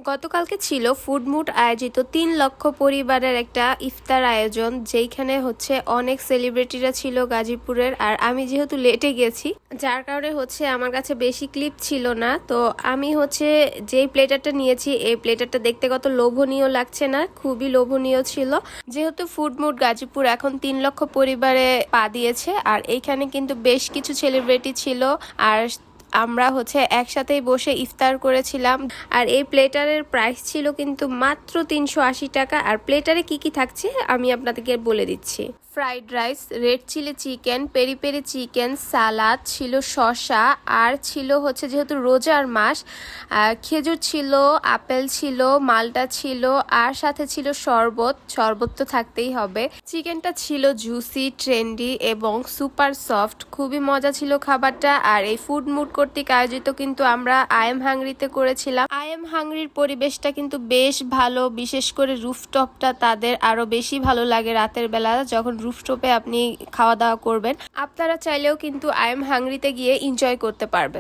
গতকালকে ছিল ফুডমুড আয়োজিত ৩ লক্ষ পরিবারের একটা ইফতার আয়োজন, যেইখানে হচ্ছে অনেক সেলিব্রিটিরা ছিল গাজীপুরের। আর আমি যেহেতু লেটে গেছি, যার কারণে হচ্ছে আমার কাছে বেশি ক্লিপ ছিল না। তো আমি হচ্ছে যেই প্লেটারটা নিয়েছি, এই প্লেটারটা দেখতে কত লোভনীয় লাগছে না, খুবই লোভনীয় ছিল। যেহেতু ফুডমুড গাজীপুর এখন ৩ লক্ষ পরিবারে পা দিয়েছে, আর এইখানে কিন্তু বেশ কিছু সেলিব্রিটি ছিল। আর আমরা হচ্ছে একসাথেই বসে ইফতার করেছিলাম। আর এই প্লেটারের প্রাইস ছিল কিন্তু মাত্র ৩৮০ টাকা। আর প্লেটারে কি কি থাকছে আমি আপনাদেরকে বলে দিচ্ছি। Fried rice, red chilli chicken, peri peri chicken, salad ছিল, শসা, আর ছিল হচ্ছে যেহেতু রোজার মাস, খেজুর ছিল, আপেল ছিল, মালটা ছিল, আর সাথে ছিল শরবত। শরবত তো থাকতেই হবে। চিকেনটা ছিল জুসি, ট্রেন্ডি এবং সুপার সফট। খুবই মজা ছিল খাবারটা। আর এই ফুড মুড কর্তৃক আয়োজিত কিন্তু আমরা আই এম হাংরিতে করেছিলাম। আই এম হাংরির পরিবেশটা কিন্তু বেশ ভালো, বিশেষ করে রুফটপটা তাদের আরো বেশি ভালো লাগে রাতের বেলা যখন রুফটপে আপনি খাওয়া দাওয়া করবেন। আপনারা চাইলেও কিন্তু আই এম হাংরিতে গিয়ে এনজয় করতে পারবেন।